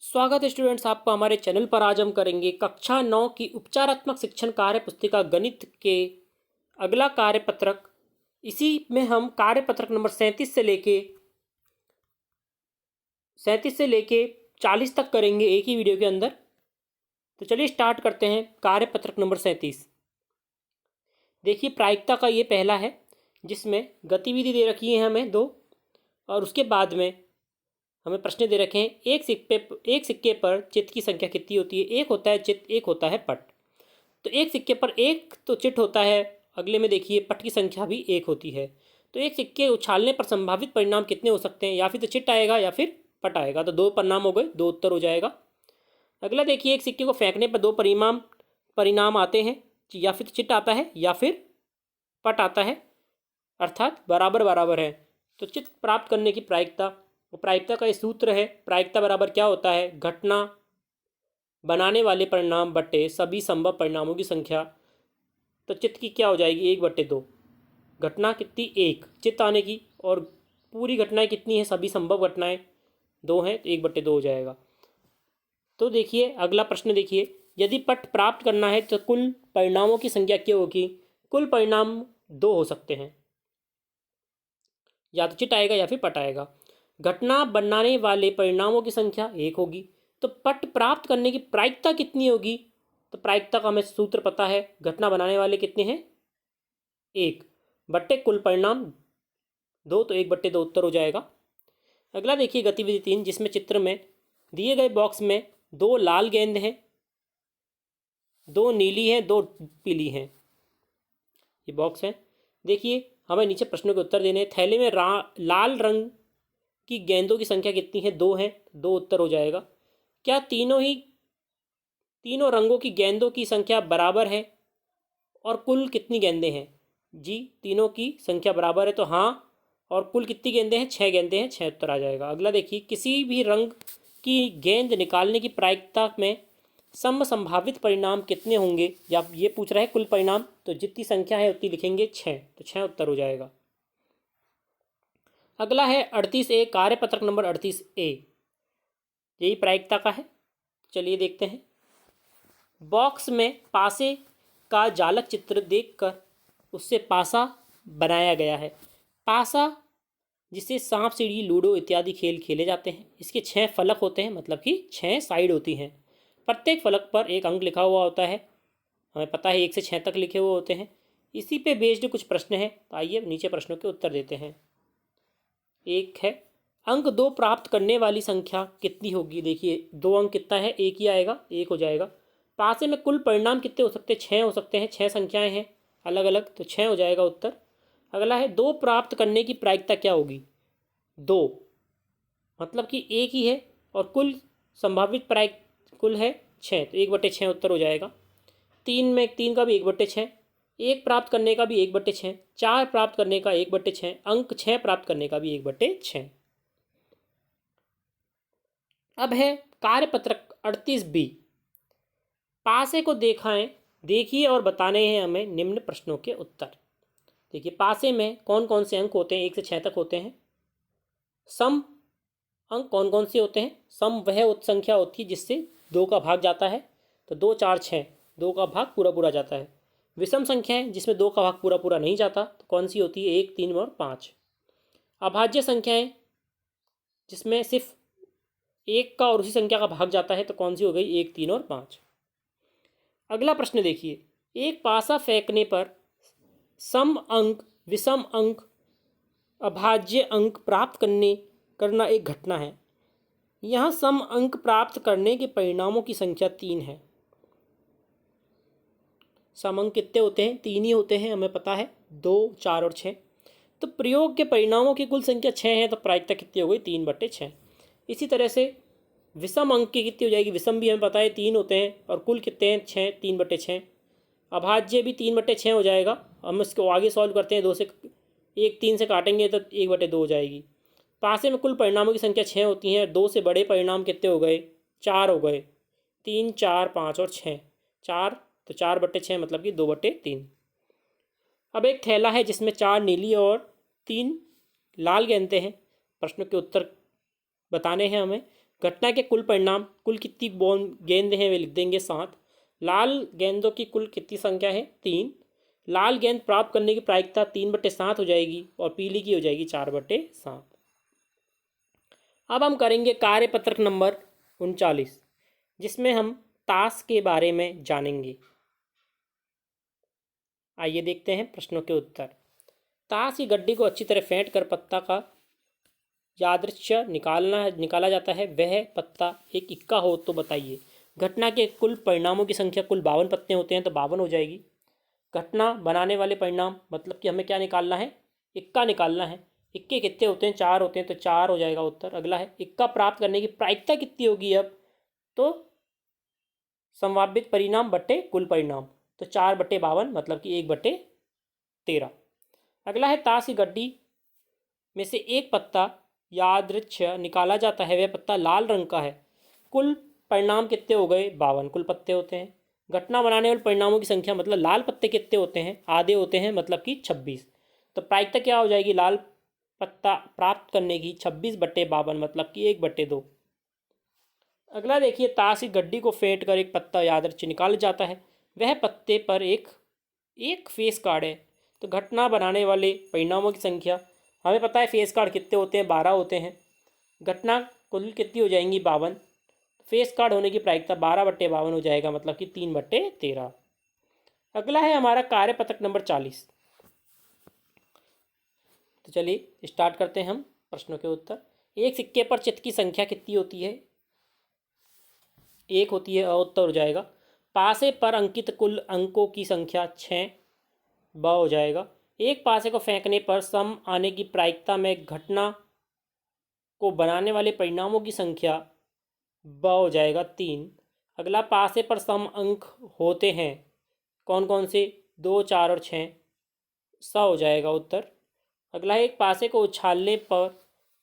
स्वागत है स्टूडेंट्स आपका हमारे चैनल पर। आज हम करेंगे कक्षा 9 की उपचारात्मक शिक्षण कार्य पुस्तिका गणित के अगला कार्यपत्रक। इसी में हम कार्यपत्रक नंबर 37 से लेके 40 तक करेंगे एक ही वीडियो के अंदर। तो चलिए स्टार्ट करते हैं। कार्यपत्रक नंबर 37। देखिए प्रायिकता का ये पहला है जिसमें गतिविधि दे रखी है हमें दो, और उसके बाद में हमें प्रश्न दे रखे हैं। एक सिक्के पर चित्त की संख्या कितनी होती है। एक होता है चित्त, एक होता है पट। तो एक सिक्के पर एक तो चित्त होता है, अगले में देखिए पट की संख्या भी एक होती है। तो एक सिक्के उछालने पर संभावित परिणाम कितने हो सकते हैं। या फिर तो चित्त आएगा या फिर पट आएगा। तो दो परिणाम हो गए, दो उत्तर हो जाएगा। अगला देखिए एक सिक्के को फेंकने पर दो परिणाम आते हैं। या फिर चित्त आता है या फिर पट आता है, अर्थात बराबर बराबर है। तो चित्त प्राप्त करने की प्रायिकता, प्रायिकता का ये सूत्र है। प्रायिकता बराबर क्या होता है, घटना बनाने वाले परिणाम बटे सभी संभव परिणामों की संख्या। तो चित्त की क्या हो जाएगी, 1/2। घटना कितनी, एक चित्त आने की, और पूरी घटनाएं कितनी है, सभी संभव घटनाएं 2 हैं, तो 1/2 हो जाएगा। तो देखिए अगला प्रश्न देखिए, यदि पट प्राप्त करना है तो कुल परिणामों की संख्या क्या होगी। कुल परिणाम 2 हो सकते हैं, या तो चित्त आएगा या फिर पट आएगा। घटना बनाने वाले परिणामों की संख्या 1 होगी। तो पट प्राप्त करने की प्रायिकता कितनी होगी। तो प्रायिकता का हमें सूत्र पता है, घटना बनाने वाले कितने हैं, 1 बट्टे कुल परिणाम 2, तो 1/2 उत्तर हो जाएगा। अगला देखिए गतिविधि 3, जिसमें चित्र में दिए गए बॉक्स में 2 लाल गेंद हैं, 2 नीली हैं, 2 पीली हैं। ये बॉक्स है। देखिए हमें नीचे प्रश्नों के उत्तर देने हैं। थैले में लाल रंग की गेंदों की संख्या कितनी है, 2 है, 2 उत्तर हो जाएगा। क्या तीनों रंगों की गेंदों की संख्या बराबर है और कुल कितनी गेंदें हैं। जी तीनों की संख्या बराबर है, तो हाँ। और कुल कितनी गेंदें हैं, 6 गेंदें हैं, 6 उत्तर आ जाएगा। अगला देखिए, किसी भी रंग की गेंद निकालने की प्रायिकता में संभावित परिणाम कितने होंगे। या ये पूछ रहा है कुल परिणाम, तो जितनी संख्या है उतनी लिखेंगे 6, तो 6 उत्तर हो जाएगा। अगला है 38A, कार्यपत्रक नंबर 38A, यही प्रायिकता का है। चलिए देखते हैं। बॉक्स में पासे का जालक चित्र देखकर उससे पासा बनाया गया है। पासा जिसे सांप सीढ़ी लूडो इत्यादि खेल खेले जाते हैं। इसके 6 फलक होते हैं, मतलब कि 6 साइड होती हैं। प्रत्येक फलक पर एक अंक लिखा हुआ होता है। हमें पता है 1 से 6 तक लिखे हुए होते हैं। इसी पे बेस्ड कुछ प्रश्न हैं, तो आइए नीचे प्रश्नों के उत्तर देते हैं। एक है, अंक 2 प्राप्त करने वाली संख्या कितनी होगी। देखिए 2 अंक कितना है, 1 ही आएगा, 1 हो जाएगा। पासे में कुल परिणाम कितने हो सकते हैं, 6 हो सकते हैं। 6 संख्याएं हैं अलग अलग, तो 6 हो जाएगा उत्तर। अगला है, 2 प्राप्त करने की प्रायिकता क्या होगी। 2 मतलब कि 1 ही है, और कुल संभावित कुल है 6, तो 1/6 उत्तर हो जाएगा। 3 का भी 1/6, 1 प्राप्त करने का भी 1/6, 4 प्राप्त करने का 1/6, अंक 6 प्राप्त करने का भी 1/6। अब है कार्यपत्रक 38B, पासे को देखिए और बताने हैं हमें निम्न प्रश्नों के उत्तर। देखिए पासे में कौन कौन से अंक होते हैं, 1 से 6 तक होते हैं। सम अंक कौन कौन से होते हैं, सम वह संख्या होती है जिससे 2 का भाग जाता है, तो 2 4 6, 2 का भाग पूरा पूरा जाता है। विषम संख्याएं जिसमें 2 का भाग पूरा पूरा नहीं जाता, तो कौन सी होती है, 1 3 और 5। अभाज्य संख्याएं जिसमें सिर्फ 1 का और उसी संख्या का भाग जाता है, तो कौन सी हो गई, 1 3 और 5। अगला प्रश्न देखिए, एक पासा फेंकने पर सम अंक, विषम अंक, अभाज्य अंक प्राप्त करना एक घटना है। यहाँ सम अंक प्राप्त करने के परिणामों की संख्या 3 है। सम अंक कितने होते हैं, 3 ही होते हैं, हमें पता है, 2 4 और 6। तो प्रयोग के परिणामों की कुल संख्या 6 है, तो प्रायिकता कितनी हो गई, 3/6। इसी तरह से विषम अंक की कितनी हो जाएगी, विषम भी हमें पता है 3 होते हैं, और कुल कितने हैं, 6, 3/6। अभाज्य भी 3/6 हो जाएगा। हम इसको आगे सॉल्व करते हैं, 2 से 1 3 से काटेंगे तो 1/2 हो जाएगी। पासे में कुल परिणामों की संख्या 6 होती है। 2 से बड़े परिणाम कितने हो गए, 4 हो गए, 3 4 5 और 6, 4, तो 4/6 मतलब कि 2/3। अब एक थैला है जिसमें 4 नीली और 3 लाल गेंदें हैं। प्रश्नों के उत्तर बताने हैं हमें। घटना के कुल परिणाम, कुल कितनी बॉल गेंद हैं वे लिख देंगे 7। लाल गेंदों की कुल कितनी संख्या है 3। लाल गेंद प्राप्त करने की प्रायिकता 3/7 हो जाएगी और पीली की हो जाएगी 4/7। अब हम करेंगे कार्यपत्रक नंबर 39, जिसमें हम ताश के बारे में जानेंगे। आइए देखते हैं प्रश्नों के उत्तर। ताश की गड्डी को अच्छी तरह फेंट कर पत्ता का यादृच्छिक निकाला जाता है। वह पत्ता एक इक्का हो तो बताइए। घटना के कुल परिणामों की संख्या, कुल 52 पत्ते होते हैं तो 52 हो जाएगी। घटना बनाने वाले परिणाम मतलब कि हमें क्या निकालना है, इक्का निकालना है। इक्के कितने होते हैं, 4 होते हैं तो 4 हो जाएगा उत्तर। अगला है इक्का प्राप्त करने की प्रायिकता कितनी होगी अब, तो संभावित परिणाम बटे कुल परिणाम, तो 4/52 मतलब कि 1/13। अगला है ताश की गड्डी में से एक पत्ता यादृच्छिक निकाला जाता है। वह पत्ता लाल रंग का है। कुल परिणाम कितने हो गए, 52 कुल पत्ते होते हैं। घटना बनाने वाले परिणामों की संख्या मतलब लाल पत्ते कितने होते हैं, आधे होते हैं मतलब कि 26। तो प्रायिकता क्या हो जाएगी लाल पत्ता प्राप्त करने की, 26/52 मतलब कि 1/2। अगला देखिए, ताश की गड्डी को फेंट कर एक पत्ता यादृच्छिक निकाला जाता है। वह पत्ते पर एक फेस कार्ड है। तो घटना बनाने वाले परिणामों की संख्या, हमें पता है फेस कार्ड कितने होते हैं, 12 होते हैं। घटना कुल कितनी हो जाएंगी, 52। फेस कार्ड होने की प्रायिकता 12/52 हो जाएगा मतलब कि 3/13। अगला है हमारा कार्यपत्रक नंबर 40। तो चलिए स्टार्ट करते हैं हम प्रश्नों के उत्तर। एक सिक्के पर चित्त की संख्या कितनी होती है, 1 होती है, उत्तर हो जाएगा। पासे पर अंकित कुल अंकों की संख्या 6, ब हो जाएगा। एक पासे को फेंकने पर सम आने की प्रायिकता में घटना को बनाने वाले परिणामों की संख्या, ब हो जाएगा 3। अगला, पासे पर सम अंक होते हैं कौन कौन से, 2, 4 और 6, स हो जाएगा उत्तर। अगला है, एक पासे को उछालने पर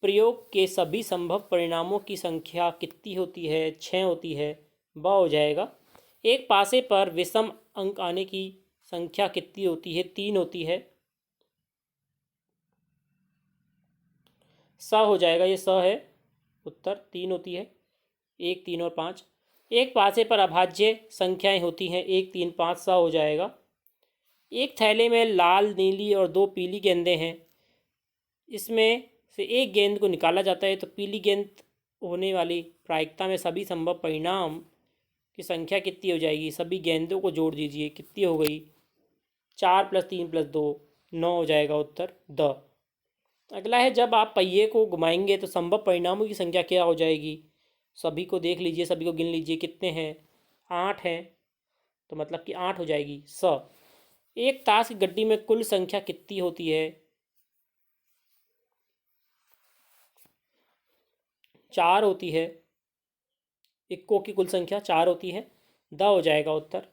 प्रयोग के सभी संभव परिणामों की संख्या कितनी होती है, 6 होती है, ब हो जाएगा। एक पासे पर विषम अंक आने की संख्या कितनी होती है, 3 होती है, स हो जाएगा, ये स है उत्तर, 3 होती है, 1, 3 और 5। एक पासे पर अभाज्य संख्याएं होती हैं 1, 3, 5, स हो जाएगा। एक थैले में लाल, नीली और 2 पीली गेंदें हैं। इसमें से एक गेंद को निकाला जाता है तो पीली गेंद होने वाली प्रायिकता में सभी संभव परिणाम की संख्या कितनी हो जाएगी, सभी गेंदों को जोड़ दीजिए, कितनी हो गई, 4 + 3 + 2, 9 हो जाएगा उत्तर, द। अगला है, जब आप पहिए को घुमाएंगे तो संभव परिणामों की संख्या क्या हो जाएगी, सभी को देख लीजिए, सभी को गिन लीजिए, कितने हैं, 8 हैं, तो मतलब कि 8 हो जाएगी, स। एक ताश की गड्डी में कुल संख्या कितनी होती है, 4 होती है। इक्कों की कुल संख्या 4 होती है, द हो जाएगा उत्तर।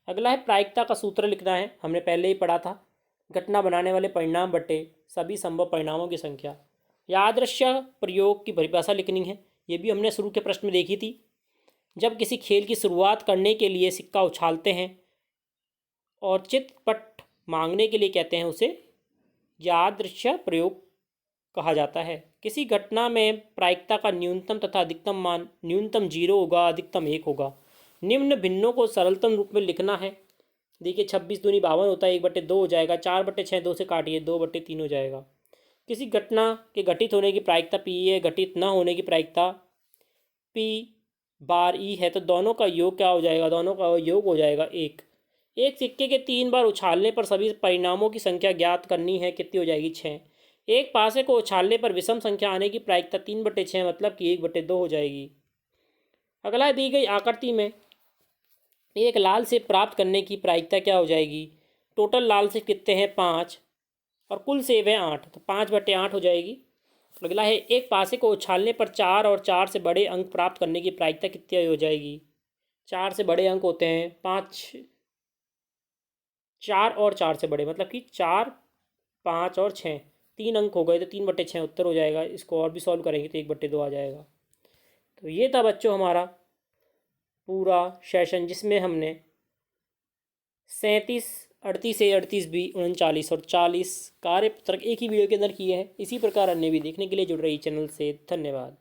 अगला है, प्रायिकता का सूत्र लिखना है, हमने पहले ही पढ़ा था, घटना बनाने वाले परिणाम बटे सभी संभव परिणामों की संख्या। यादृच्छिक प्रयोग की परिभाषा लिखनी है, ये भी हमने शुरू के प्रश्न में देखी थी। जब किसी खेल की शुरुआत करने के लिए सिक्का उछालते हैं और चितपट मांगने के लिए कहते हैं, उसे यादृच्छिक प्रयोग कहा जाता है। किसी घटना में प्रायिकता का न्यूनतम तथा अधिकतम मान, न्यूनतम 0 होगा, अधिकतम 1 होगा। निम्न भिन्नों को सरलतम रूप में लिखना है। देखिए, 26 दूनी 52 होता है, 1/2 हो जाएगा, 4/6 2 से काटिए, 2/3 हो जाएगा। किसी घटना के घटित होने की प्रायिकता P है, घटित न होने की प्रायिकता P/E है, तो दोनों का योग क्या हो जाएगा, दोनों का योग हो जाएगा 1। एक सिक्के के 3 बार उछालने पर सभी परिणामों की संख्या ज्ञात करनी है, कितनी हो जाएगी, 6। एक पासे को उछालने पर विषम संख्या आने की प्रायिकता 3/6 मतलब कि 1/2 हो जाएगी। अगला, दी गई आकृति में एक लाल सेब प्राप्त करने की प्रायिकता क्या हो जाएगी, टोटल लाल सेब कितने हैं, 5, और कुल सेब है 8, तो 5/8 हो जाएगी। अगला है, एक पासे को उछालने पर 4 और 4 से बड़े अंक प्राप्त करने की प्रायिकता कितनी हो जाएगी, 4 से बड़े अंक होते हैं 5, 4 और 4 से बड़े मतलब कि 4, 5 और 6, 3 अंक हो गए, तो 3/6 उत्तर हो जाएगा। इसको और भी सॉल्व करेंगे तो 1/2 आ जाएगा। तो ये था बच्चों हमारा पूरा सेशन, जिसमें हमने 37, 38A, 38B, 39 और 40 कार्यपत्रक एक ही वीडियो के अंदर किए हैं। इसी प्रकार अन्य भी देखने के लिए जुड़ रही चैनल से धन्यवाद।